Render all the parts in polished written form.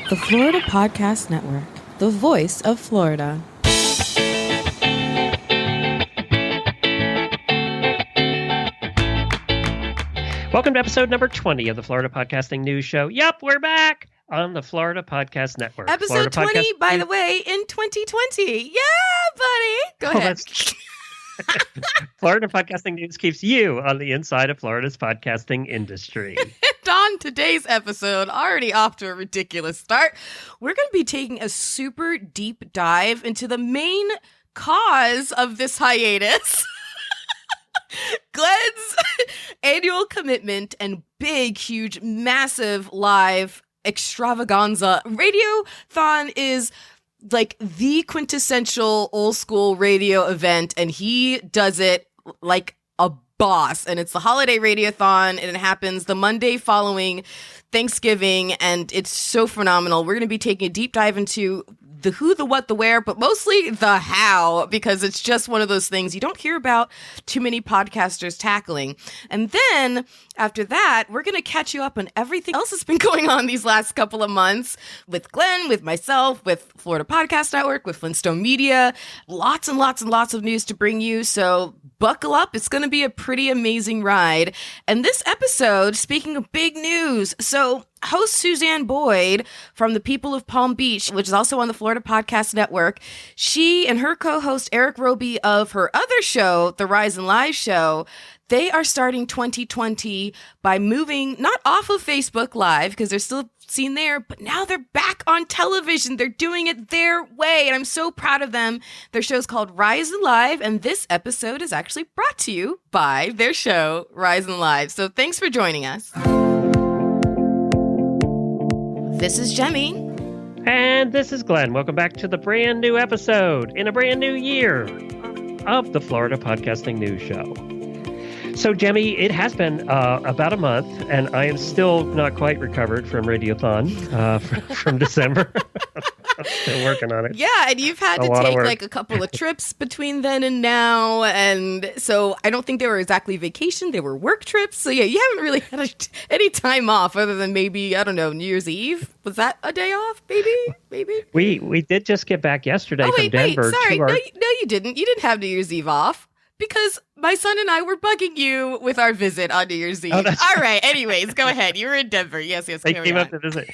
The Florida Podcast Network, the voice of Florida. Welcome to episode number 20 of the Florida Podcasting News Show. Yep, we're back on the Florida Podcast Network. Episode 20, by the way, in 2020. Yeah, buddy. Go ahead. Florida Podcasting News keeps you on the inside of Florida's podcasting industry. And on today's episode, already off to a ridiculous start, we're going to be taking a super deep dive into the main cause of this hiatus. Glenn's annual commitment and big, huge, massive live extravaganza. Radiothon is like the quintessential old school radio event, and he does it like a boss. And it's the holiday Radiothon, and it happens the Monday following Thanksgiving, and it's so phenomenal. We're going to be taking a deep dive into the who, the what, the where, but mostly the how, because it's just one of those things you don't hear about too many podcasters tackling. And then after that, we're going to catch you up on everything else that's been going on these last couple of months with Glenn, with myself, with Florida Podcast Network, with Flintstone Media. Lots and lots and lots of news to bring you. So buckle up. It's going to be a pretty amazing ride. And this episode, speaking of big news, so host Suzanne Boyd from the People of Palm Beach, which is also on the Florida Podcast Network, she and her co-host Eric Roby of her other show, The Rise and Live Show, they are starting 2020 by moving not off of Facebook Live, because they're still seen there, but now they're back on television. They're doing it their way, and I'm so proud of them. Their show's called Rise and Live, and this episode is actually brought to you by their show, Rise and Live. So thanks for joining us. This is Jaime. And this is Glenn. Welcome back to the brand new episode in a brand new year of the Florida Podcasting News Show. So, Jaime, it has been about a month, and I am still not quite recovered from Radiothon from December. I'm still working on it. Yeah, and you've had to take like a couple of trips between then and now, and so I don't think they were exactly vacation. They were work trips. So, yeah, you haven't really had any time off other than maybe, I don't know, New Year's Eve. Was that a day off, maybe? We did just get back yesterday from Denver. Wait, sorry. No, you didn't. You didn't have New Year's Eve off. Because my son and I were bugging you with our visit on New Year's Eve. Oh, all right. Anyways, go ahead. You were in Denver. Yes. They came up to visit.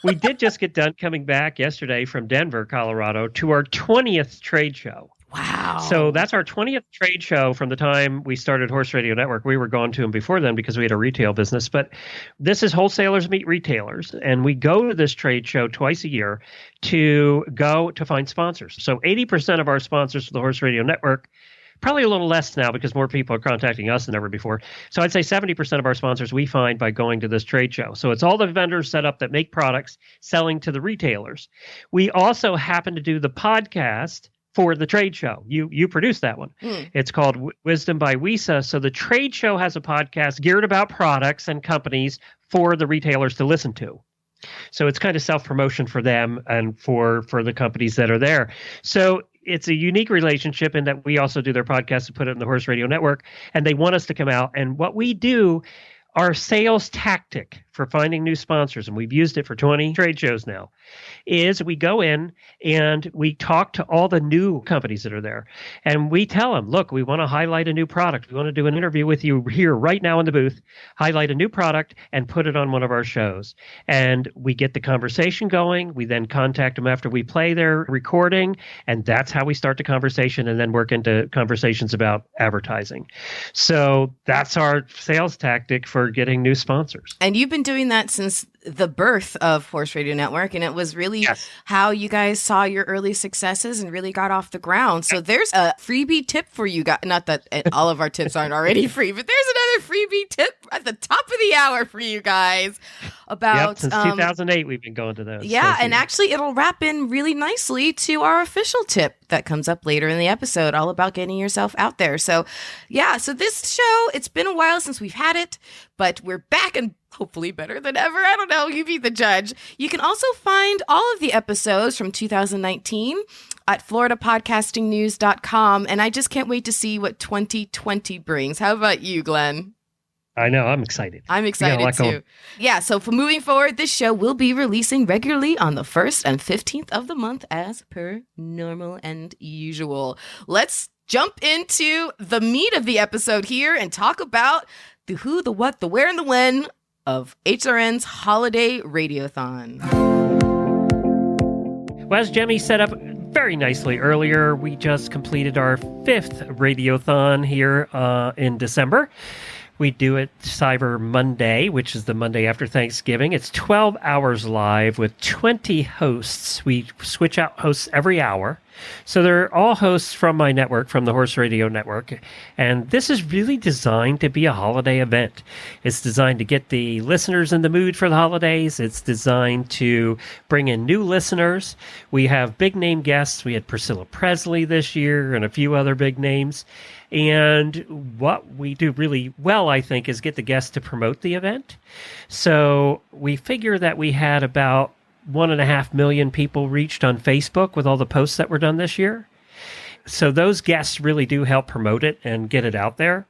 We did just get done coming back yesterday from Denver, Colorado, to our 20th trade show. Wow. So that's our 20th trade show from the time we started Horse Radio Network. We were going to them before then because we had a retail business. But this is Wholesalers Meet Retailers. And we go to this trade show twice a year to find sponsors. So 80% of our sponsors for the Horse Radio Network, probably a little less now because more people are contacting us than ever before. So I'd say 70% of our sponsors we find by going to this trade show. So it's all the vendors set up that make products selling to the retailers. We also happen to do the podcast for the trade show. You produced that one. It's called Wisdom by WISA. So the trade show has a podcast geared about products and companies for the retailers to listen to. So it's kind of self-promotion for them and for the companies that are there. So it's a unique relationship in that we also do their podcast and put it in the Horse Radio Network, and they want us to come out. And what we do, our sales tactic for finding new sponsors, and we've used it for 20 trade shows now, is we go in and we talk to all the new companies that are there. And we tell them, look, we want to highlight a new product. We want to do an interview with you here right now in the booth, highlight a new product and put it on one of our shows. And we get the conversation going. We then contact them after we play their recording. And that's how we start the conversation and then work into conversations about advertising. So that's our sales tactic for getting new sponsors. And you've been doing that since the birth of Horse Radio Network, and it was really how you guys saw your early successes and really got off the ground. So there's a freebie tip for you guys. Not that all of our tips aren't already free, but there's another freebie tip at the top of the hour for you guys about since 2008 we've been going to those. Yeah, and actually it'll wrap in really nicely to our official tip that comes up later in the episode, all about getting yourself out there. So yeah, so this show, it's been a while since we've had it, but we're back and hopefully better than ever. I don't know. You be the judge. You can also find all of the episodes from 2019 at floridapodcastingnews.com. And I just can't wait to see what 2020 brings. How about you, Glenn? I know. I'm excited. I'm We got a excited lot too. going. Yeah, so for moving forward, this show will be releasing regularly on the 1st and 15th of the month as per normal and usual. Let's jump into the meat of the episode here and talk about the who, the what, the where, and the when of HRN's Holiday Radiothon. Well, as Jemmy set up very nicely earlier, we just completed our 5th Radiothon here in December. We do it Cyber Monday, which is the Monday after Thanksgiving. It's 12 hours live with 20 hosts. We switch out hosts every hour. So they're all hosts from my network, from the Horse Radio Network. And this is really designed to be a holiday event. It's designed to get the listeners in the mood for the holidays. It's designed to bring in new listeners. We have big name guests. We had Priscilla Presley this year and a few other big names. And what we do really well, I think, is get the guests to promote the event. So we figure that we had about 1.5 million people reached on Facebook with all the posts that were done this year. So those guests really do help promote it and get it out there.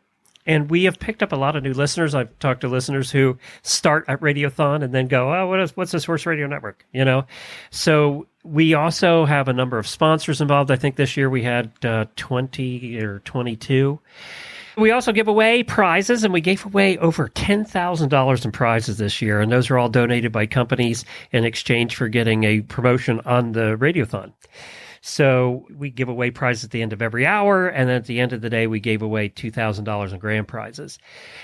And we have picked up a lot of new listeners. I've talked to listeners who start at Radiothon and then go, oh, what's this Horse Radio Network? You know? So we also have a number of sponsors involved. I think this year we had 20 or 22. We also give away prizes, and we gave away over $10,000 in prizes this year. And those are all donated by companies in exchange for getting a promotion on the Radiothon. So we give away prizes at the end of every hour, and then at the end of the day, we gave away $2,000 in grand prizes.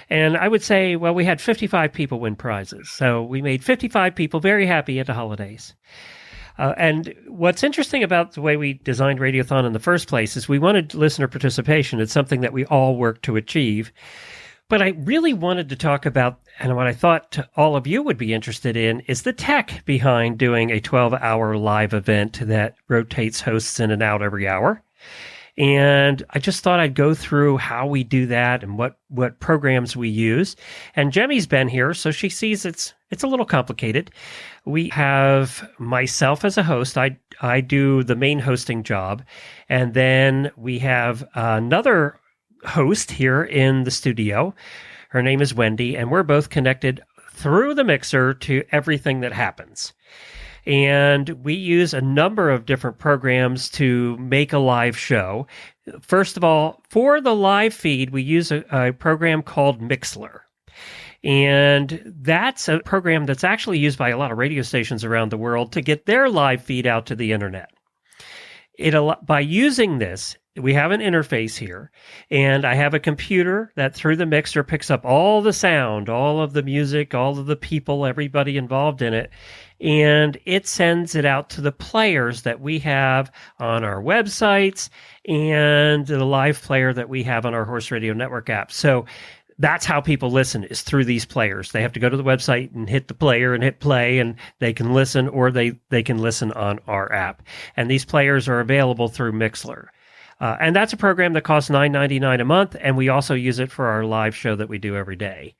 And I would say, well, we had 55 people win prizes. So we made 55 people very happy at the holidays. And what's interesting about the way we designed Radiothon in the first place is we wanted listener participation. It's something that we all work to achieve. But I really wanted to talk about, and what I thought all of you would be interested in, is the tech behind doing a 12-hour live event that rotates hosts in and out every hour. And I just thought I'd go through how we do that and what programs we use. And Jemmy's been here, so she sees it's a little complicated. We have myself as a host. I do the main hosting job. And then we have another host here in the studio. Her name is Wendy, and we're both connected through the mixer to everything that happens. And we use a number of different programs to make a live show. First of all, for the live feed, we use a program called Mixler. And that's a program that's actually used by a lot of radio stations around the world to get their live feed out to the internet. By using this, we have an interface here, and I have a computer that through the mixer picks up all the sound, all of the music, all of the people, everybody involved in it, and it sends it out to the players that we have on our websites and the live player that we have on our Horse Radio Network app. So that's how people listen, is through these players. They have to go to the website and hit the player and hit play, and they can listen, or they can listen on our app. And these players are available through Mixler. And that's a program that costs $9.99 a month, and we also use it for our live show that we do every day.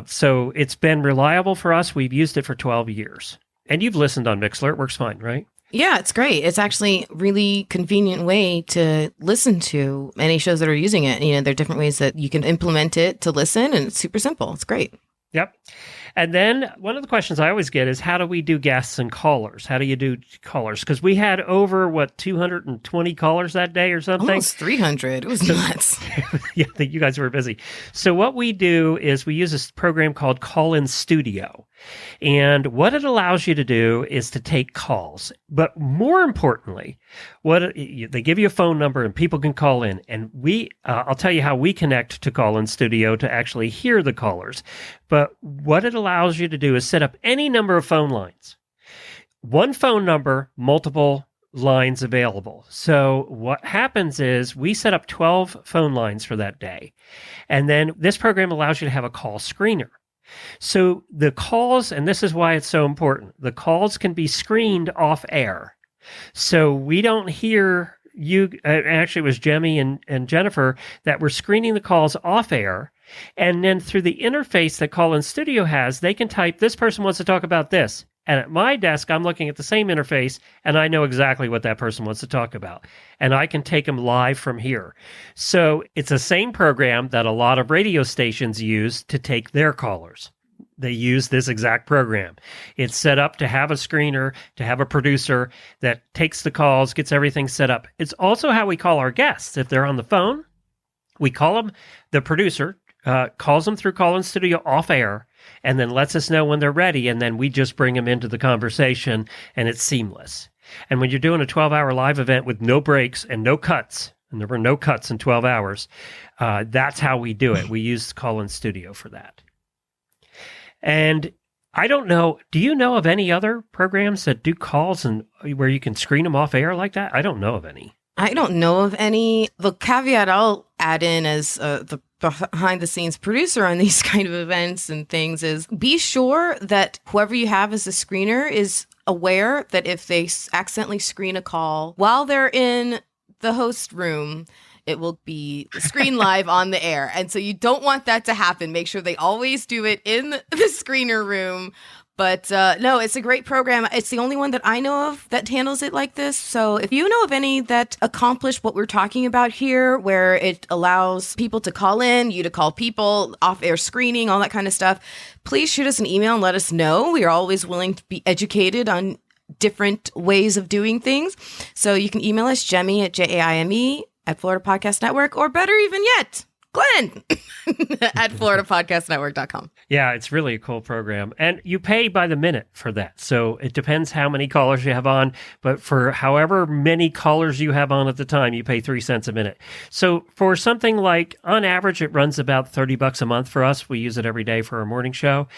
So it's been reliable for us. We've used it for 12 years. And you've listened on Mixler. It works fine, right? Yeah, it's great. It's actually a really convenient way to listen to any shows that are using it. You know, there are different ways that you can implement it to listen, and it's super simple. It's great. Yep. And then one of the questions I always get is, how do we do guests and callers? How do you do callers? Because we had over, 220 callers that day or something? Almost 300. It was nuts. Yeah, I think you guys were busy. So what we do is we use this program called Call-In Studio. And what it allows you to do is to take calls. But more importantly, they give you a phone number and people can call in. And I'll tell you how we connect to Call-In Studio to actually hear the callers. But what it allows you to do is set up any number of phone lines. One phone number, multiple lines available. So what happens is we set up 12 phone lines for that day. And then this program allows you to have a call screener. So the calls, and this is why it's so important, the calls can be screened off air. So we don't hear you, actually it was Jemmy and Jennifer that were screening the calls off air. And then through the interface that Call-In Studio has, they can type, this person wants to talk about this. And at my desk, I'm looking at the same interface, and I know exactly what that person wants to talk about. And I can take them live from here. So it's the same program that a lot of radio stations use to take their callers. They use this exact program. It's set up to have a screener, to have a producer that takes the calls, gets everything set up. It's also how we call our guests. If they're on the phone, we call them, the producer calls them through Call-In Studio off air, and then lets us know when they're ready, and then we just bring them into the conversation, and it's seamless. And when you're doing a 12-hour live event with no breaks and no cuts, and there were no cuts in 12 hours, that's how we do it. We use Call-In Studio for that. And I don't know, do you know of any other programs that do calls and where you can screen them off air like that? I don't know of any. I don't know of any. The caveat I'll add in as the behind the scenes producer on these kind of events and things is be sure that whoever you have as a screener is aware that if they accidentally screen a call while they're in the host room, it will be screen live on the air. And so you don't want that to happen. Make sure they always do it in the screener room. But no, it's a great program. It's the only one that I know of that handles it like this. So if you know of any that accomplish what we're talking about here, where it allows people to call in, you to call people, off-air screening, all that kind of stuff, please shoot us an email and let us know. We are always willing to be educated on different ways of doing things. So you can email us, Jaime at Jaime at Florida Podcast Network, or better even yet, Glenn at FloridaPodcastNetwork.com. Yeah, it's really a cool program. And you pay by the minute for that. So it depends how many callers you have on. But for however many callers you have on at the time, you pay 3 cents a minute. So for something like, on average, it runs about $30 a month for us. We use it every day for our morning show.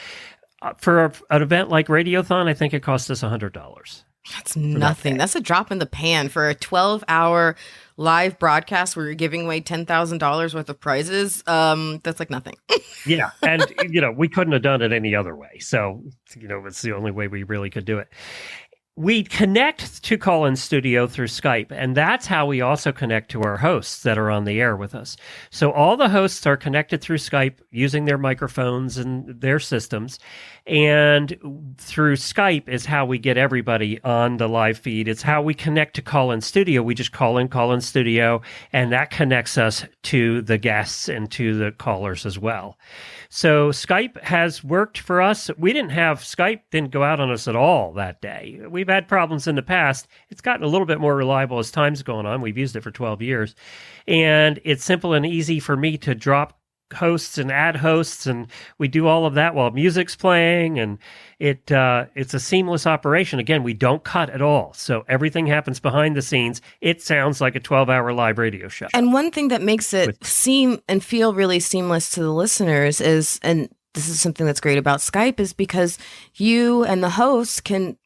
For an event like Radiothon, I think it costs us $100. That's nothing. That's a drop in the pan for a 12-hour live broadcast where you're giving away $10,000 worth of prizes. That's like nothing. Yeah. And, we couldn't have done it any other way. So, it's the only way we really could do it. We connect to Call-In Studio through Skype, and that's how we also connect to our hosts that are on the air with us. So all the hosts are connected through Skype using their microphones and their systems, and through Skype is how we get everybody on the live feed. It's how we connect to Call-In Studio. We just Call-In Studio, and that connects us to the guests and to the callers as well. So Skype has worked for us. Skype didn't go out on us at all that day. We've had problems in the past. It's gotten a little bit more reliable as time's going on. We've used it for 12 years. And it's simple and easy for me to drop hosts and add hosts, and we do all of that while music's playing, and it's a seamless operation. Again, we don't cut at all, so everything happens behind the scenes. It sounds like a 12-hour live radio show. And one thing that makes it seem and feel really seamless to the listeners is, and this is something that's great about Skype, is because you and the host can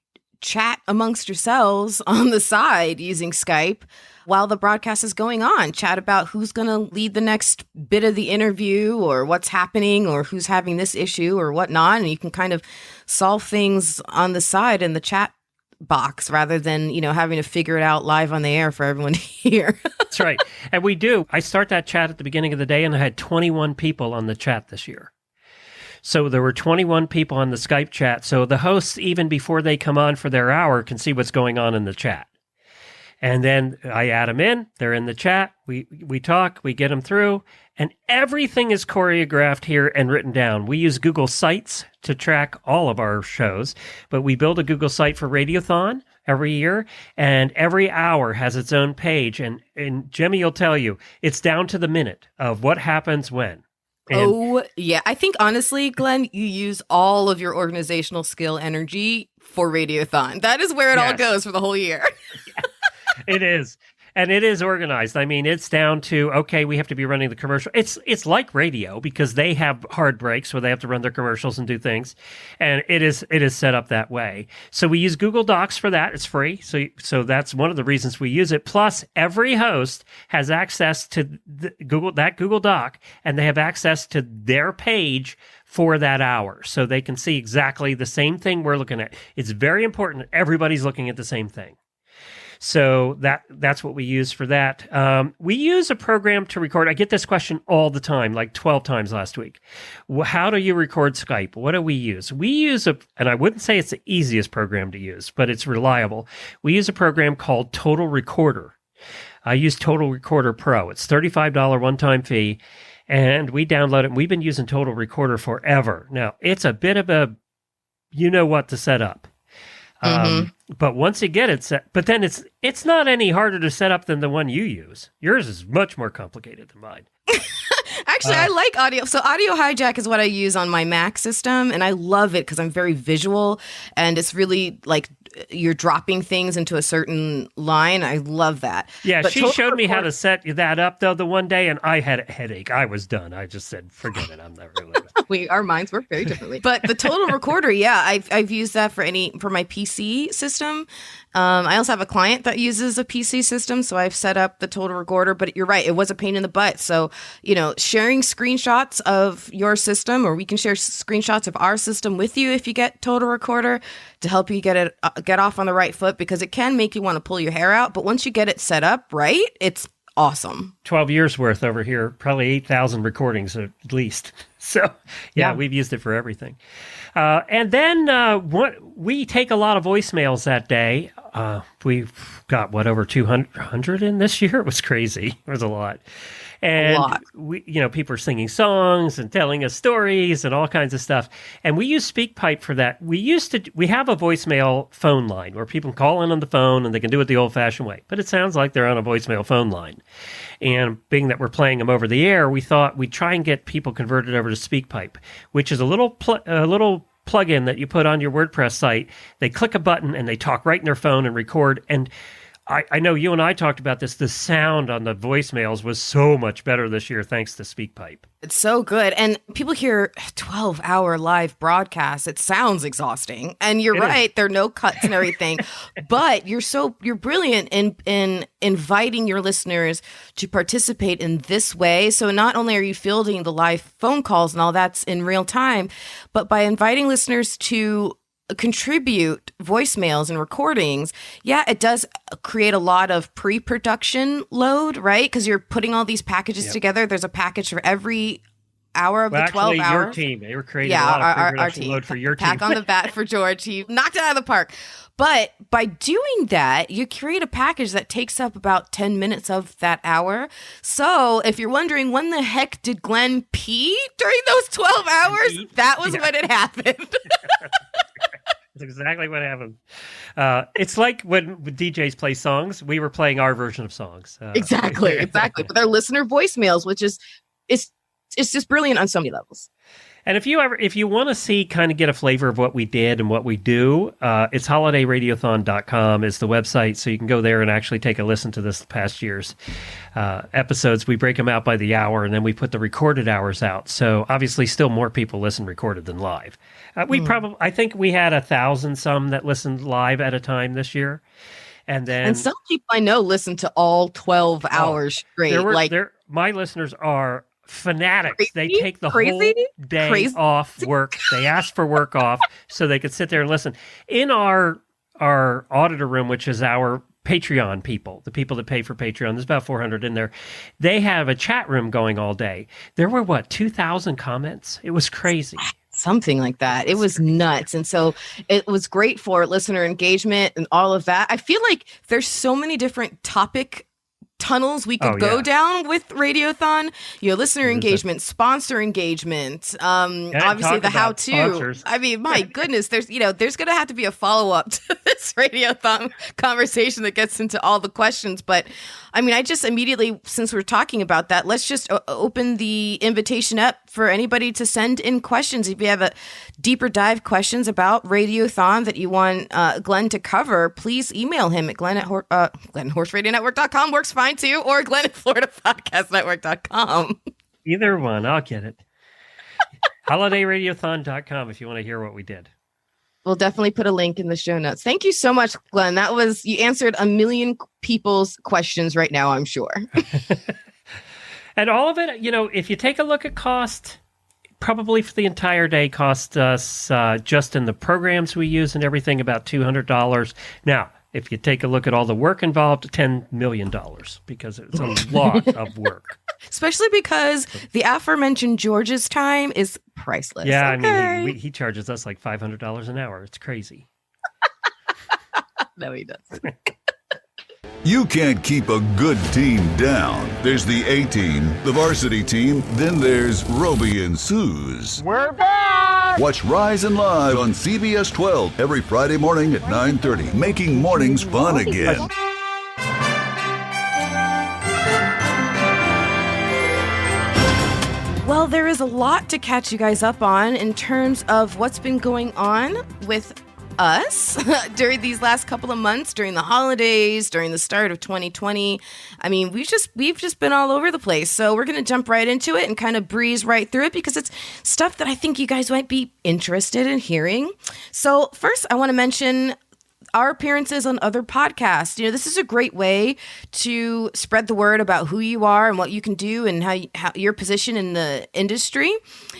chat amongst yourselves on the side using Skype while the broadcast is going on. Chat about who's going to lead the next bit of the interview, or what's happening, or who's having this issue or whatnot. And you can kind of solve things on the side in the chat box rather than, having to figure it out live on the air for everyone to hear. That's right. And we do. I start that chat at the beginning of the day, and I had 21 people on the chat this year. So there were 21 people on the Skype chat. So the hosts, even before they come on for their hour, can see what's going on in the chat. And then I add them in. They're in the chat. We talk. We get them through. And everything is choreographed here and written down. We use Google Sites to track all of our shows. But we build a Google site for Radiothon every year. And every hour has its own page. And Jimmy will tell you, it's down to the minute of what happens when. Oh, yeah. I think, honestly, Glenn, you use all of your organizational skill energy for Radiothon. That is where it all goes for the whole year. It is. And it is organized. I mean, it's down to, okay, we have to be running the commercial. It's like radio because they have hard breaks where they have to run their commercials and do things. And it is set up that way. So we use Google Docs for that. It's free. So that's one of the reasons we use it. Plus, every host has access to that Google Doc, and they have access to their page for that hour. So they can see exactly the same thing we're looking at. It's very important that everybody's looking at the same thing. So that's what we use for that. We use a program to record. I get this question all the time, like 12 times last week. How do you record Skype? What do we use? We use and I wouldn't say it's the easiest program to use, but it's reliable. We use a program called Total Recorder. I use Total Recorder Pro. It's $35 one-time fee, and we download it. And we've been using Total Recorder forever. Now, it's a bit of a what to set up. But once you get it set, but then it's not any harder to set up than the one you use. Yours is much more complicated than mine. Actually, I like audio. So Audio Hijack is what I use on my Mac system, and I love it because I'm very visual, and it's really like you're dropping things into a certain line. I love that. Yeah, but she showed me how to set that up, though, the one day, and I had a headache. I was done. I just said, forget it. I'm never going to. Our minds work very differently. But the Total Recorder, yeah, I've used that for my PC system. I also have a client that uses a PC system, so I've set up the Total Recorder, but you're right, it was a pain in the butt. So, sharing screenshots of your system, or we can share screenshots of our system with you if you get Total Recorder to help you get off on the right foot, because it can make you want to pull your hair out. But once you get it set up right, it's awesome. 12 years worth over here, probably 8,000 recordings at least. So, yeah, we've used it for everything. And then we take a lot of voicemails that day. We've got, over 200 in this year? It was crazy. It was a lot. And we, people are singing songs and telling us stories and all kinds of stuff. And we use SpeakPipe for that. We have a voicemail phone line where people can call in on the phone and they can do it the old-fashioned way. But it sounds like they're on a voicemail phone line. And being that we're playing them over the air, we thought we'd try and get people converted over to SpeakPipe, which is a little plug-in that you put on your WordPress site. They click a button and they talk right in their phone and record. And I know you and I talked about this. The sound on the voicemails was so much better this year thanks to SpeakPipe. It's so good. And people hear 12-hour live broadcasts. It sounds exhausting. And you're right. There are no cuts and everything. But you're brilliant in inviting your listeners to participate in this way. So not only are you fielding the live phone calls and all that's in real time, but by inviting listeners to contribute voicemails and recordings, it does create a lot of pre-production load, right? Because you're putting all these packages together. There's a package for every hour of the 12 hours. Your team, they were creating a lot of pre-production load for your team. Pack on the bat for George. He knocked it out of the park. But by doing that, you create a package that takes up about 10 minutes of that hour. So if you're wondering, when the heck did Glenn pee during those 12 hours? That was when it happened. That's exactly what happened. It's like when DJs play songs, we were playing our version of songs. Exactly. But they're listener voicemails, which is it's just brilliant on so many levels. And if you want to kind of get a flavor of what we did and what we do, it's holidayradiothon.com is the website. So you can go there and actually take a listen to this past year's episodes. We break them out by the hour, and then we put the recorded hours out. So obviously still more people listen recorded than live. I think we had 1,000 some that listened live at a time this year. And some people I know listen to all 12 hours straight. My listeners are fanatics. They take the whole day off work. They ask for work off so they could sit there and listen. In our auditor room, which is our Patreon people, the people that pay for Patreon, there's about 400 in there. They have a chat room going all day. There were 2,000 comments? It was crazy. Something like that. It was nuts. And so it was great for listener engagement and all of that. I feel like there's so many different topic tunnels we could go down with Radiothon, listener engagement, sponsor engagement, obviously the how-to. Sponsors. I mean, my goodness, there's going to have to be a follow-up to this Radiothon conversation that gets into all the questions. But I mean, I just immediately, since we're talking about that, let's just open the invitation up for anybody to send in questions. If you have a deeper dive questions about Radiothon that you want Glenn to cover, please email him at Glenn@horseradionetwork.com. Works fine too, or Glenn@FloridaPodcastNetwork.com. Either one, I'll get it. HolidayRadiothon.com if you want to hear what we did. We'll definitely put a link in the show notes. Thank you so much, Glenn. You answered a million people's questions right now, I'm sure. And all of it, if you take a look at cost, probably for the entire day cost us just in the programs we use and everything about $200. Now, If you take a look at all the work involved, $10 million, because it's a lot of work. Especially because the aforementioned George's time is priceless. Yeah, okay. I mean, he charges us like $500 an hour. It's crazy. No, he doesn't. You can't keep a good team down. There's the A-Team, the varsity team, then there's Roby and Suze. We're back! Watch Rise and Live on CBS 12 every Friday morning at 9:30, making mornings fun again. Well, there is a lot to catch you guys up on in terms of what's been going on with us during these last couple of months, during the holidays, during the start of 2020. I mean, we've just been all over the place. So we're going to jump right into it and kind of breeze right through it because it's stuff that I think you guys might be interested in hearing. So first, I want to mention our appearances on other podcasts. You know, this is a great way to spread the word about who you are and what you can do and how your position in the industry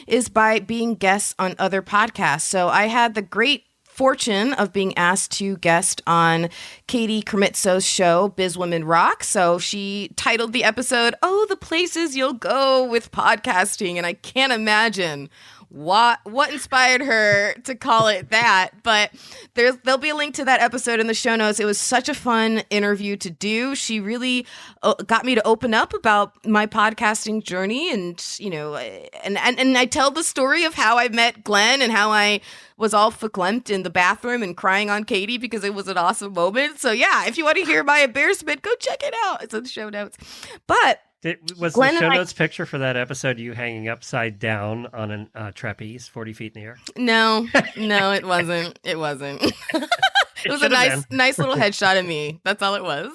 is by being guests on other podcasts. So I had the great fortune of being asked to guest on Katie Kermitso's show, Biz Women Rock. So she titled the episode, "Oh, the Places You'll Go with Podcasting." And I can't imagine what inspired her to call it that, but there'll be a link to that episode in the show notes. It was such a fun interview to do. She really got me to open up about my podcasting journey, and you know, and I tell the story of how I met Glenn and how I was all verklempt in the bathroom and crying on Katie because it was an awesome moment. So yeah, if you want to hear my embarrassment, go check it out. It's in the show notes. But was Glenn the show notes picture for that episode you hanging upside down on a trapeze 40 feet in the air? No, it wasn't. It wasn't. It was a nice little headshot of me. That's all it was.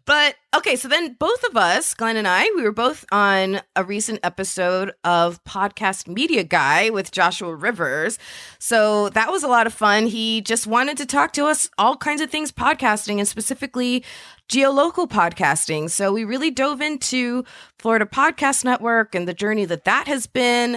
But okay, so then both of us, Glenn and I, we were both on a recent episode of Podcast Media Guy with Joshua Rivers. So that was a lot of fun. He just wanted to talk to us all kinds of things podcasting, and specifically geolocal podcasting. So we really dove into Florida Podcast Network and the journey that has been.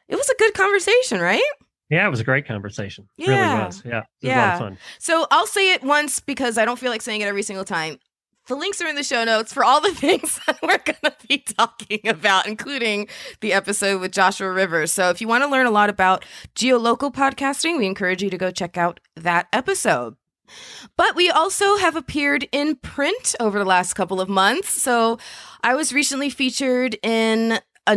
It was a good conversation, right? Yeah, it was a great conversation. It Yeah. really was. Yeah, it was a lot of fun. So I'll say it once because I don't feel like saying it every single time. The links are in the show notes for all the things that we're going to be talking about, including the episode with Joshua Rivers. So if you want to learn a lot about geolocal podcasting, we encourage you to go check out that episode. But we also have appeared in print over the last couple of months. So I was recently featured in a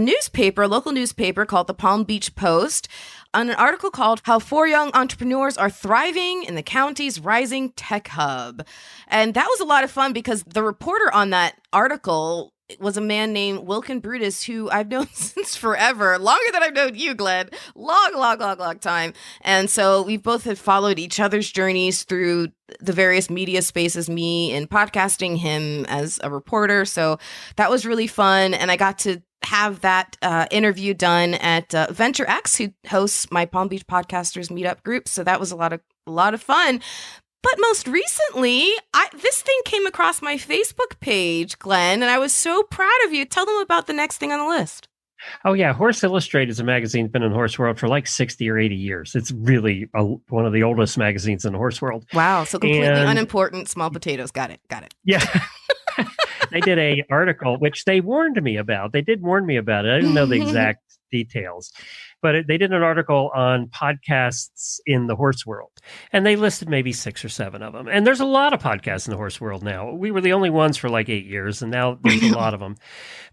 local newspaper called the Palm Beach Post, on an article called "How 4 Young Entrepreneurs Are Thriving in the County's Rising Tech Hub." And that was a lot of fun because the reporter on that article was a man named Wilkin Brutus, who I've known since forever, longer than I've known you, Glenn. Long time. And so we both have followed each other's journeys through the various media spaces, me in podcasting, him as a reporter. So that was really fun. And I got to have that interview done at Venture X, who hosts my Palm Beach Podcasters meetup group. So that was a lot of fun. But most recently, this thing came across my Facebook page, Glenn, and I was so proud of you. Tell them about the next thing on the list. Oh, yeah. Horse Illustrated is a magazine that's been in the horse world for like 60 or 80 years. It's really one of the oldest magazines in the horse world. Wow. So completely unimportant, small potatoes. Got it. Yeah. They did a article, which they warned me about. They did warn me about it. I didn't know the exact details, but they did an article on podcasts in the horse world, and they listed maybe 6 or 7 of them. And there's a lot of podcasts in the horse world now. We were the only ones for like 8 years, and now there's a lot of them.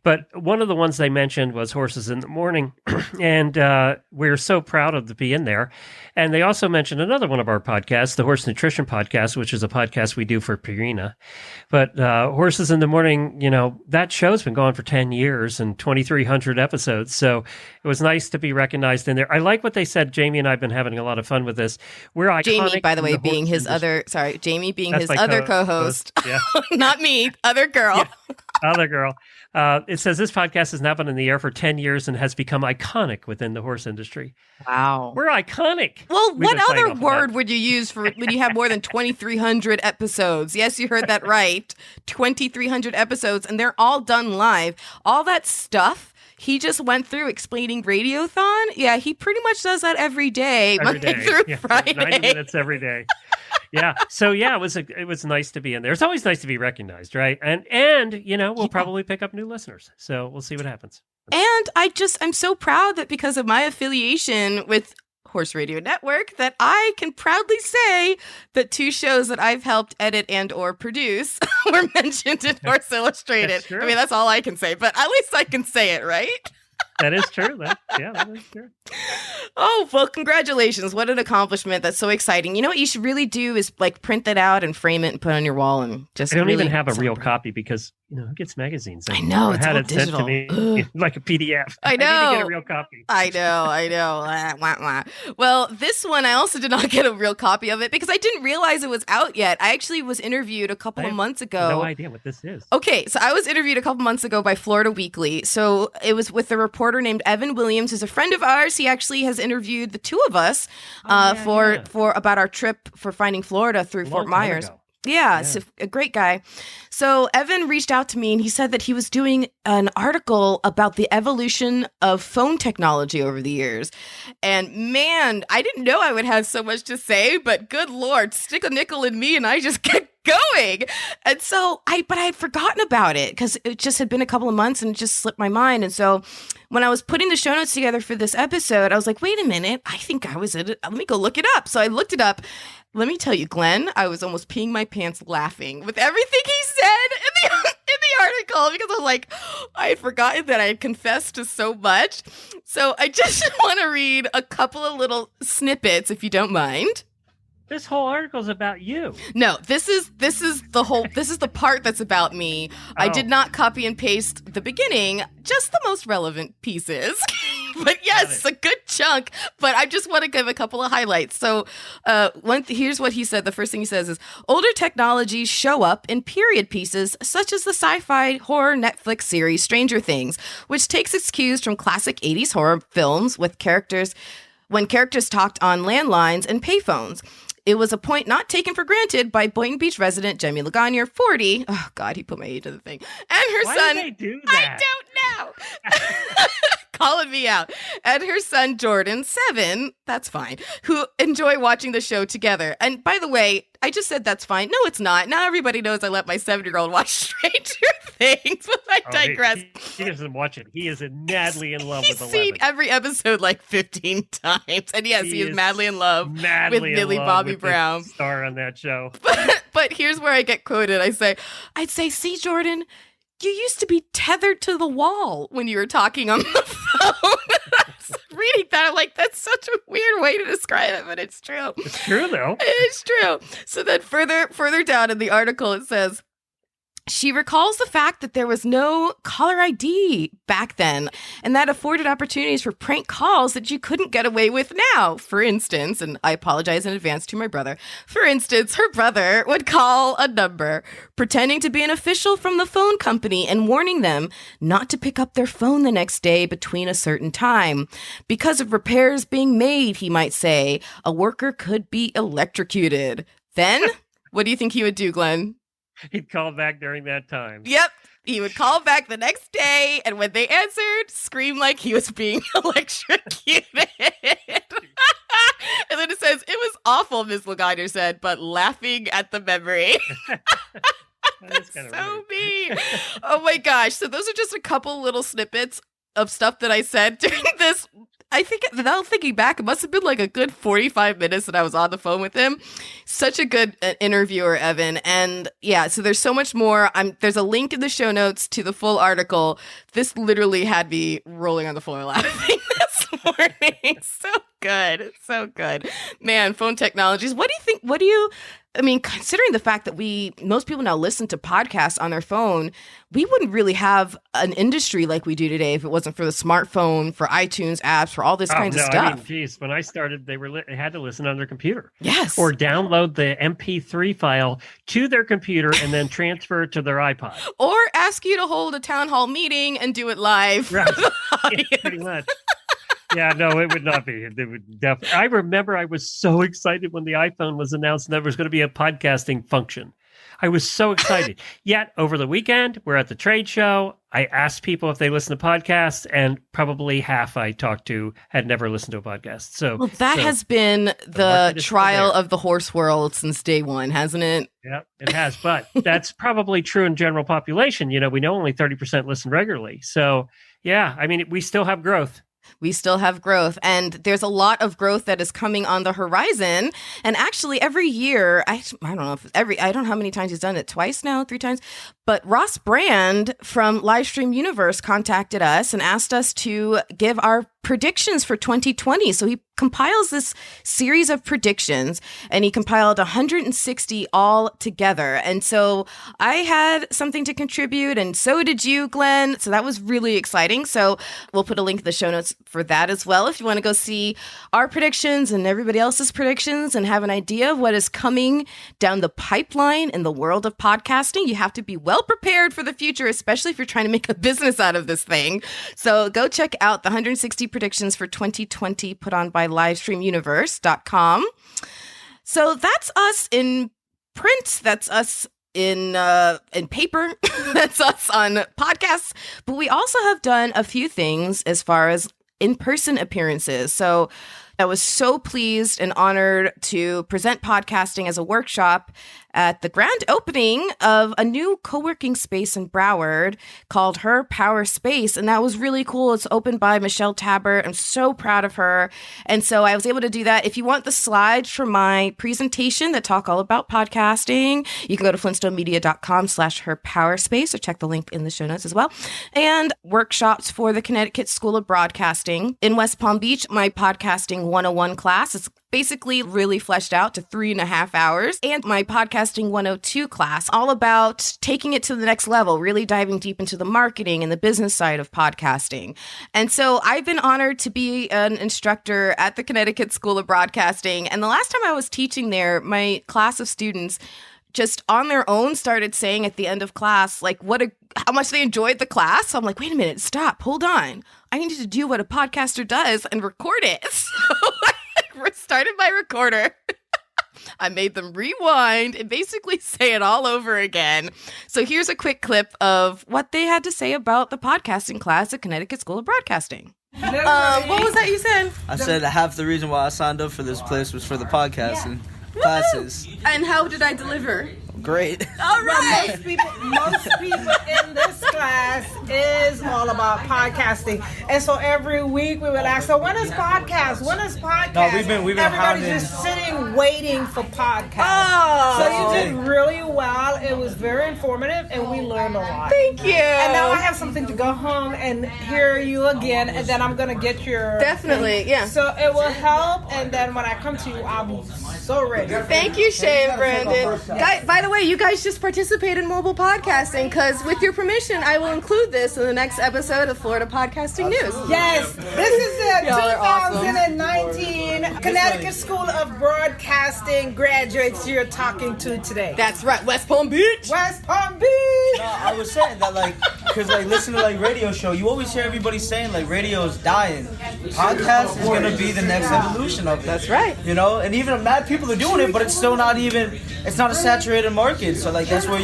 But one of the ones they mentioned was Horses in the Morning, and we're so proud of to be in there. And they also mentioned another one of our podcasts, the Horse Nutrition Podcast, which is a podcast we do for Purina. But Horses in the Morning, you know, that show's been going for 10 years and 2,300 episodes. So it was nice to be recognized in there. I like what they said. Jamie and I have been having a lot of fun with this. We're iconic. Jamie, by the way, being his Jamie being his other co-host. Yeah. Not me, other girl. Yeah, other girl. It says this podcast has now been in the air for 10 years and has become iconic within the horse industry. Wow. We're iconic. Well, what other word would you use for when you have more than 2,300 episodes? Yes, you heard that right. 2,300 episodes, and they're all done live. All that stuff he just went through explaining Radiothon. Yeah, he pretty much does that every day, Monday through Friday. 90 minutes every day. Yeah. So yeah, it was nice to be in there. It's always nice to be recognized, right? And we'll probably pick up new listeners. So we'll see what happens. And I'm so proud that because of my affiliation with Horse Radio Network, that I can proudly say that 2 shows that I've helped edit and or produce were mentioned in Horse Illustrated. I mean, that's all I can say, but at least I can say it, right? That is true. That is true. Oh, well, congratulations. What an accomplishment. That's so exciting. You know what you should really do is like print that out and frame it and put it on your wall and just I don't really even have a real copy because, who gets magazines? I know. It's had all it digital. sent to me like a PDF. I know. I need to get a real copy. I know. Wah, wah. Well, this one, I also did not get a real copy of it because I didn't realize it was out yet. I actually was interviewed a couple of months ago. No idea what this is. Okay, so I was interviewed a couple months ago by Florida Weekly. So it was with a reporter named Evan Williams, who's a friend of ours. He actually has interviewed the 2 of us for about our trip for Finding Florida through Fort Myers. Yeah, so a great guy. So Evan reached out to me and he said that he was doing an article about the evolution of phone technology over the years. And man, I didn't know I would have so much to say, but good Lord, stick a nickel in me and I just kept going. And so I had forgotten about it because it just had been a couple of months and it just slipped my mind. And so when I was putting the show notes together for this episode, I was like, wait a minute, I think I was in it. Let me go look it up. So I looked it up. Let me tell you, Glenn, I was almost peeing my pants laughing with everything he said in the article because I was like, I had forgotten that I had confessed to so much. So I just want to read a couple of little snippets, if you don't mind. This whole article is about you. No, this is the part that's about me. Oh. I did not copy and paste the beginning, just the most relevant pieces. But yes, a good chunk. But I just want to give a couple of highlights. So here's what he said. The first thing he says is, older technologies show up in period pieces, such as the sci-fi horror Netflix series Stranger Things, which takes its cues from classic 80s horror films when characters talked on landlines and payphones. It was a point not taken for granted by Boynton Beach resident Jaime Legagneur, 40. Oh, God, he put my age in the thing. And her son. Why did they do that? I don't know. Calling me out. And her son, Jordan, 7. That's fine. Who enjoy watching the show together. And by the way, I just said that's fine. No, it's not. Now everybody knows I let my 7-year-old watch Stranger Things, but I digress. He doesn't watch it. He is madly in love with 11. He's seen every episode like 15 times. And yes, he is madly in love with Millie Bobby Brown. Star on that show. But here's where I get quoted. I'd say, see, Jordan, you used to be tethered to the wall when you were talking on the phone. Reading that, I'm like, that's such a weird way to describe it, but it's true. It's true, though. It's true. So then further down in the article, it says, she recalls the fact that there was no caller ID back then, and that afforded opportunities for prank calls that you couldn't get away with now. For instance, and I apologize in advance to my brother, for instance, her brother would call a number pretending to be an official from the phone company and warning them not to pick up their phone the next day between a certain time. Because of repairs being made, he might say, a worker could be electrocuted. Then, what do you think he would do, Glenn? He'd call back during that time. Yep. He would call back the next day, and when they answered, scream like he was being electrocuted. And then it says, it was awful, Ms. Legagneur said, but laughing at the memory. That's so me. Oh my gosh. So those are just a couple little snippets of stuff that I said during this. I think, now thinking back, it must have been like a good 45 minutes that I was on the phone with him. Such a good interviewer, Evan. And yeah, so there's so much more. There's a link in the show notes to the full article. This literally had me rolling on the floor laughing this morning. So good. So good. Man, phone technologies. What do you think? Considering the fact that most people now listen to podcasts on their phone, we wouldn't really have an industry like we do today if it wasn't for the smartphone, for iTunes apps, for all this kinds of stuff. When I started, they had to listen on their computer. Yes. Or download the MP3 file to their computer and then transfer it to their iPod. Or ask you to hold a town hall meeting and do it live. Right. Yeah, pretty much. Yeah, no, it would not be. It would definitely. I remember I was so excited when the iPhone was announced and there was going to be a podcasting function. I was so excited. Yet over the weekend, we're at the trade show. I asked people if they listen to podcasts, and probably half I talked to had never listened to a podcast. So that has been the trial of the horse world since day one, hasn't it? Yeah, it has. But that's probably true in general population. You know, we know only 30% listen regularly. So yeah, I mean, we still have growth. We still have growth, and there's a lot of growth that is coming on the horizon. And actually, every year, I don't know if I don't know how many times he's done it, twice now, 3 times. But Ross Brand from Livestream Universe contacted us and asked us to give our predictions for 2020. So he compiles this series of predictions, and he compiled 160 all together. And so I had something to contribute, and so did you, Glenn. So that was really exciting. So we'll put a link in the show notes for that as well if you want to go see our predictions and everybody else's predictions and have an idea of what is coming down the pipeline in the world of podcasting. You have to be well prepared for the future, especially if you're trying to make a business out of this thing. So go check out the 160 predictions for 2020 put on by livestreamuniverse.com. So that's us in print. That's us in paper. That's us on podcasts. But we also have done a few things as far as in-person appearances. So I was so pleased and honored to present podcasting as a workshop at the grand opening of a new co-working space in Broward called Her Power Space. And that was really cool. It's opened by Michelle Tabbert. I'm so proud of her. And so I was able to do that. If you want the slides from my presentation that talk all about podcasting, you can go to flintstonemedia.com/herpowerspace or check the link in the show notes as well. And workshops for the Connecticut School of Broadcasting in West Palm Beach, my podcasting 101 class. It's basically really fleshed out to 3.5 hours. And my podcasting 102 class, all about taking it to the next level, really diving deep into the marketing and the business side of podcasting. And so I've been honored to be an instructor at the Connecticut School of Broadcasting. And the last time I was teaching there, my class of students just on their own started saying at the end of class, like, how much they enjoyed the class. So I'm like, wait a minute, stop, hold on. I need to do what a podcaster does and record it. So I started my recorder. I made them rewind and basically say it all over again. So here's a quick clip of what they had to say about the podcasting class at Connecticut School of Broadcasting. What was that you said? I said half the reason why I signed up for this place was for the podcasting classes. And how did I deliver? Great. All right. Most people in this class is all about podcasting, and so every week we would ask, so when is podcast? When is podcast? No, we've been Everybody's hounding. just sitting waiting for podcast. Oh. So you did really well. It was very informative, and we learned a lot. Thank you. And now I have something to go home and hear you again, and then I'm gonna get your Definitely, yeah. So it will help, and then when I come to you, I'll be so ready. Thank you, Shay and Brandon. By the way, you guys just participate in mobile podcasting because, with your permission, I will include this in the next episode of Florida Podcasting News. Yes, this is the Y'all are awesome. 2019 Connecticut School of Broadcasting graduates you're talking to today. That's right, West Palm Beach. West Palm Beach. No, I was saying that, because listen to radio show, you always hear everybody saying radio is dying. Podcast is gonna be the next evolution of it. That's right. You know, and even mad people are doing it, but it's still not it's not a saturated market. So that's where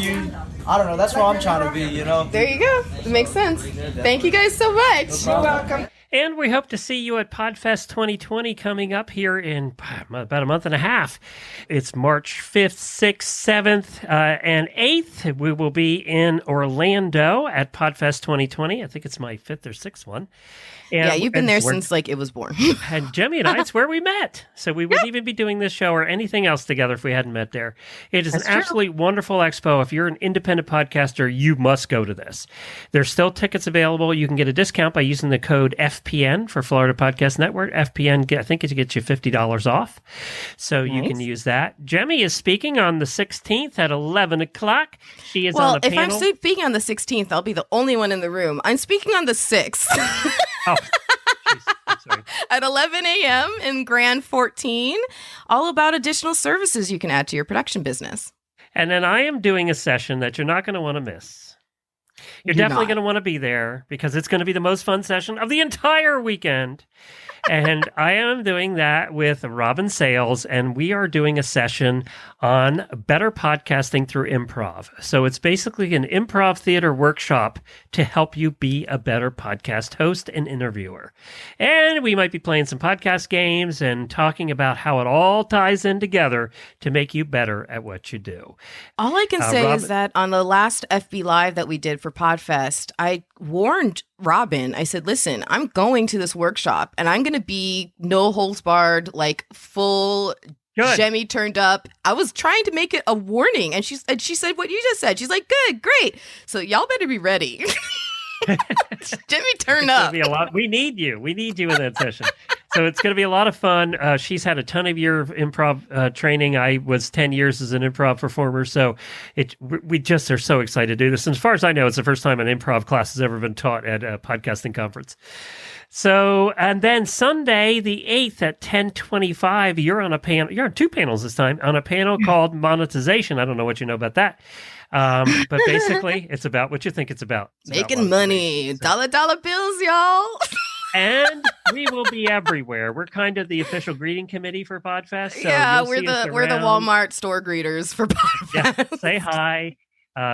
I don't know, that's where I'm trying to be, you know. There you go. It makes sense. Thank you guys so much. You're welcome. And we hope to see you at PodFest 2020 coming up here in about a month and a half. It's March 5th, 6th, 7th, and 8th. We will be in Orlando at PodFest 2020. I think it's my 5th or 6th one. And, yeah, you've been there since it was born. And Jimmy and I, it's where we met. So we wouldn't even be doing this show or anything else together if we hadn't met there. It is an absolutely wonderful expo. If you're an independent podcaster, you must go to this. There's still tickets available. You can get a discount by using the code FPN for Florida Podcast Network. FPN, I think it gets you $50 off. So you can use that. Jemmy is speaking on the 16th at 11 o'clock. She is on a panel. If I'm speaking on the 16th, I'll be the only one in the room. I'm speaking on the 6th. Oh, I'm sorry. At 11 a.m. in Grand 14, all about additional services you can add to your production business. And then I am doing a session that you're not going to want to miss. You're Do definitely not. going to want to be there because it's going to be the most fun session of the entire weekend. And I am doing that with Robin Sales, and we are doing a session on better podcasting through improv. So it's basically an improv theater workshop to help you be a better podcast host and interviewer. And we might be playing some podcast games and talking about how it all ties in together to make you better at what you do. All I can say Robin- is that on the last FB Live that we did for PodFest, I warned Robin. I said, listen, I'm going to this workshop and I'm going to be no holds barred, like full Good. Jemmy turned up. I was trying to make it a warning. And she said what you just said. She's like, good, great. So y'all better be ready. Jemmy turned It's up. gonna be a lot. We need you. We need you in that session. So it's going to be a lot of fun. She's had a ton of year of improv training. I was 10 years as an improv performer. So we just are so excited to do this. And as far as I know, it's the first time an improv class has ever been taught at a podcasting conference. So, and then Sunday, the 8th at 10:25, you're on a panel. You're on 2 panels this time on a panel called Monetization. I don't know what you know about that. But basically, it's about what you think it's about. It's about Making money. monetization. Dollar bills, y'all. And we will be everywhere. We're kind of the official greeting committee for PodFest. So yeah, you'll we're see us the around. Walmart store greeters for PodFest. Yeah, say hi.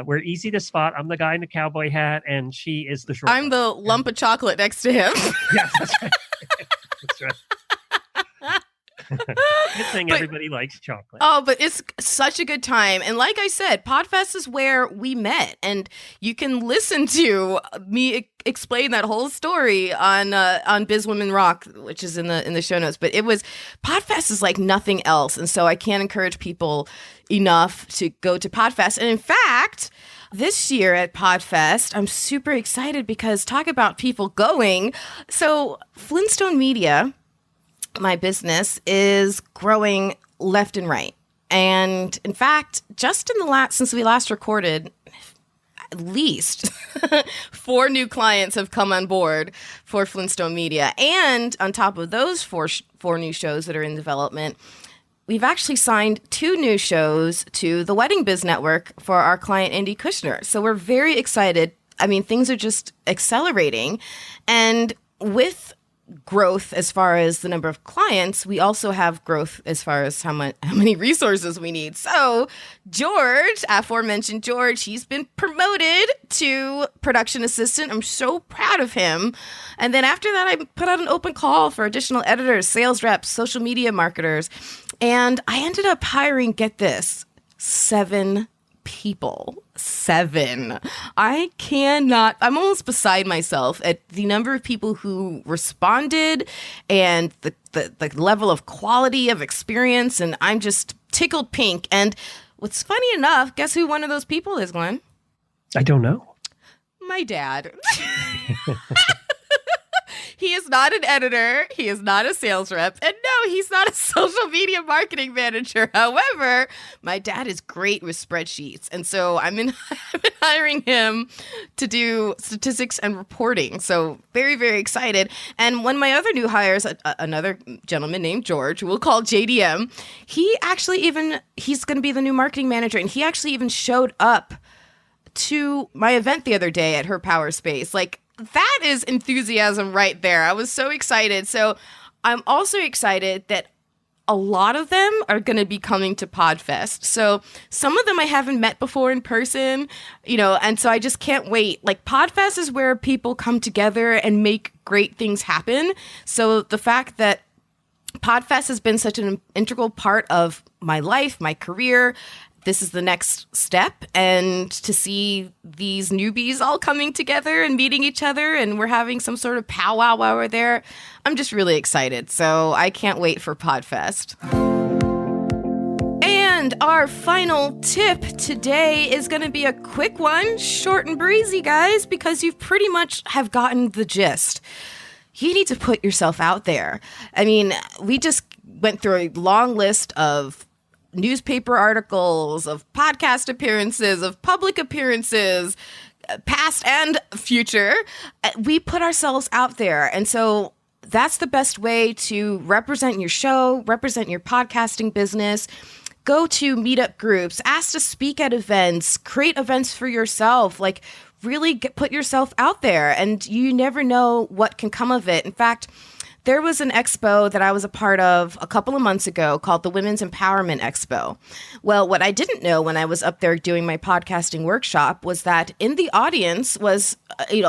We're easy to spot. I'm the guy in the cowboy hat, and she is the short I'm one. the lump of chocolate next to him. Yes, that's right. That's right. Good thing But- everybody likes chocolate. Oh, but it's such a good time. And like I said, PodFest is where we met. And you can listen to me explain that whole story on Biz Women Rock, which is in the show notes. But PodFest is like nothing else. And so I can't encourage people enough to go to PodFest. And in fact, this year at PodFest, I'm super excited because talk about people going. So Flintstone Media, my business, is growing left and right. And in fact, just in since we last recorded, at least 4 new clients have come on board for Flintstone Media. And on top of those four new shows that are in development, we've actually signed 2 new shows to the Wedding Biz Network for our client, Andy Kushner. So we're very excited. I mean, things are just accelerating. And with growth as far as the number of clients, we also have growth as far as how many resources we need. So George, aforementioned George, he's been promoted to production assistant. I'm so proud of him. And then after that, I put out an open call for additional editors, sales reps, social media marketers. And I ended up hiring, get this, 7 people. 7. I'm almost beside myself at the number of people who responded and the level of quality of experience, and I'm just tickled pink. And what's funny enough, guess who one of those people is, Glenn? I don't know. My dad. He is not an editor. He is not a sales rep. And no, he's not a social media marketing manager. However, my dad is great with spreadsheets. And so I've been hiring him to do statistics and reporting. So very, very excited. And one of my other new hires, another gentleman named George, who we'll call JDM, he's going to be the new marketing manager. And he actually even showed up to my event the other day at her Power Space. Like, that is enthusiasm right there. I was so excited. So I'm also excited that a lot of them are going to be coming to PodFest. So some of them I haven't met before in person, and so I just can't wait. Like, PodFest is where people come together and make great things happen. So the fact that PodFest has been such an integral part of my life, my career, this is the next step, and to see these newbies all coming together and meeting each other, and we're having some sort of powwow while we're there, I'm just really excited. So I can't wait for PodFest. And our final tip today is going to be a quick one, short and breezy, guys, because you pretty much have gotten the gist. You need to put yourself out there. I mean, we just went through a long list of newspaper articles, of podcast appearances, of public appearances, past and future. We put ourselves out there. And so that's the best way to represent your show, represent your podcasting business. Go to meetup groups, ask to speak at events, create events for yourself. Like, really put yourself out there, and you never know what can come of it. In fact, there was an expo that I was a part of a couple of months ago called the Women's Empowerment Expo. Well, what I didn't know when I was up there doing my podcasting workshop was that in the audience was,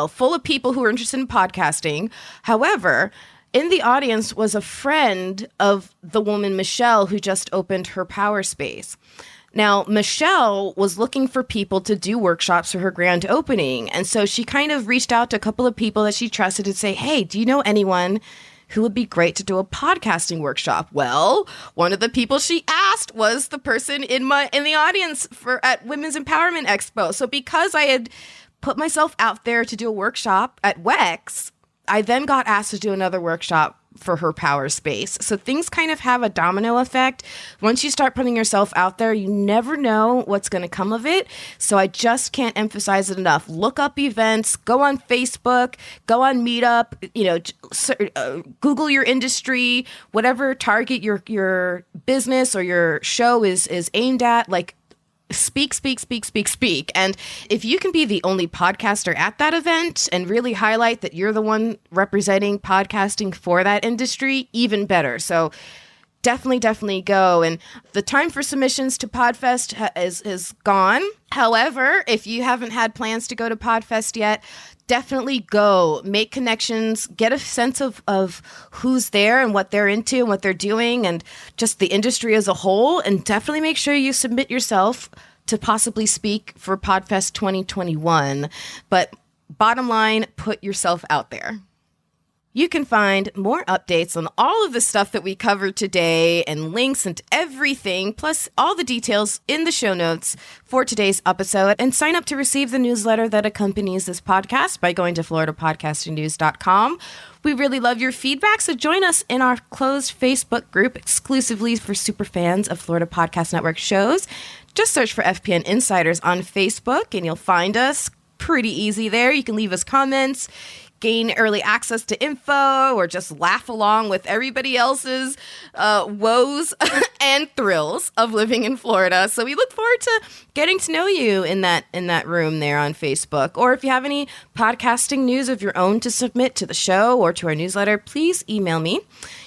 full of people who were interested in podcasting. However, in the audience was a friend of the woman, Michelle, who just opened her power space. Now, Michelle was looking for people to do workshops for her grand opening. And so she kind of reached out to a couple of people that she trusted to say, hey, do you know anyone who would be great to do a podcasting workshop? Well, one of the people she asked was the person in the audience at Women's Empowerment Expo. So because I had put myself out there to do a workshop at WEX, I then got asked to do another workshop for her power space. So things kind of have a domino effect. Once you start putting yourself out there, you never know what's going to come of it. So I just can't emphasize it enough. Look up events, go on Facebook, go on Meetup, Google your industry, whatever target your business or your show is aimed at, like speak. And if you can be the only podcaster at that event and really highlight that you're the one representing podcasting for that industry, even better. So definitely go. And the time for submissions to PodFest is gone. However, if you haven't had plans to go to PodFest yet, definitely go, make connections, get a sense of who's there and what they're into and what they're doing and just the industry as a whole. And definitely make sure you submit yourself to possibly speak for PodFest 2021. But bottom line, put yourself out there. You can find more updates on all of the stuff that we covered today and links and everything, plus all the details in the show notes for today's episode. And sign up to receive the newsletter that accompanies this podcast by going to floridapodcastingnews.com. We really love your feedback, so join us in our closed Facebook group exclusively for super fans of Florida Podcast Network shows. Just search for FPN Insiders on Facebook and you'll find us. Pretty easy there. You can leave us comments, gain early access to info, or just laugh along with everybody else's woes and thrills of living in Florida. So we look forward to getting to know you in that room there on Facebook. Or if you have any podcasting news of your own to submit to the show or to our newsletter, please email me.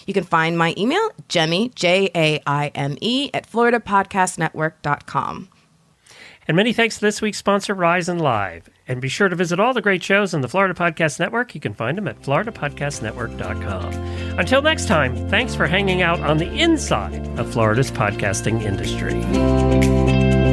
You can find my email, Jaime, Jaime, at floridapodcastnetwork.com. And many thanks to this week's sponsor, Rise and Live. And be sure to visit all the great shows on the Florida Podcast Network. You can find them at floridapodcastnetwork.com. Until next time, thanks for hanging out on the inside of Florida's podcasting industry.